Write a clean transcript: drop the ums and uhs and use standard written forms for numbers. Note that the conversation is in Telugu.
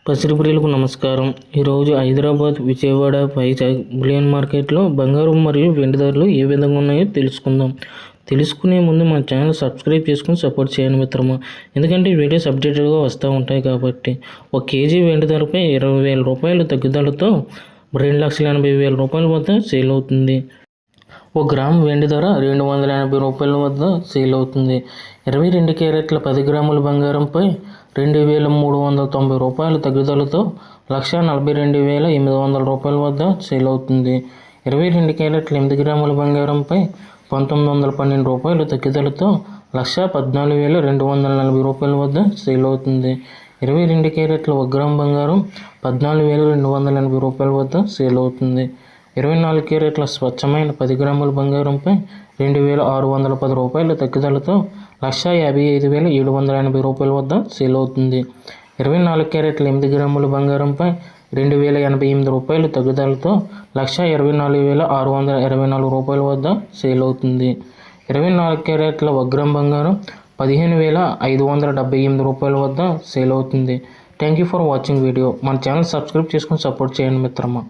పసిడి ప్రియులకు నమస్కారం. ఈరోజు హైదరాబాద్, విజయవాడ, వైజాగ్ బులియన్ మార్కెట్లో బంగారం మరియు వెండి ధరలు ఏ విధంగా ఉన్నాయో తెలుసుకుందాం. తెలుసుకునే ముందు మన ఛానల్ సబ్స్క్రైబ్ చేసుకుని సపోర్ట్ చేయండి మిత్రమా. ఎందుకంటే వీడియోస్ అప్డేటెడ్గా వస్తూ ఉంటాయి కాబట్టి. ఒక కేజీ వెండి ధరపై 20,000 రూపాయలు తగ్గుదలతో 2,80,000 రూపాయల వద్ద సేల్ అవుతుంది. 1 గ్రాము వెండి ధర 280 రూపాయల వద్ద సేల్ అవుతుంది. 22 క్యారెట్ల 10 గ్రాముల బంగారంపై 2,390 రూపాయల తగ్గుదలతో 1,42,800 రూపాయల వద్ద సేల్ అవుతుంది. 22 క్యారెట్ల 8 గ్రాముల బంగారంపై 1,912 రూపాయలు తగ్గుదలతో 1,14,240 రూపాయల వద్ద సేల్ అవుతుంది. 22 క్యారెట్ల 1 గ్రాము బంగారం 14,280 రూపాయల వద్ద సేల్ అవుతుంది. 24 క్యారెట్ల స్వచ్ఛమైన 10 గ్రాముల బంగారంపై 2,610 రూపాయల తగ్గుదలతో 1,55,780 రూపాయల వద్ద సేల్ అవుతుంది. 24 క్యారెట్ల 8 గ్రాముల బంగారంపై 2,088 రూపాయలు తగ్గుదలతో 1,24,624 రూపాయల వద్ద సేల్ అవుతుంది. 24 క్యారెట్ల 1 గ్రాము బంగారం 15,578 రూపాయల వద్ద సేల్ అవుతుంది. Thank you for watching video. మన ఛానల్ సబ్స్క్రైబ్ చేసుకుని సపోర్ట్ చేయండి మిత్రమా.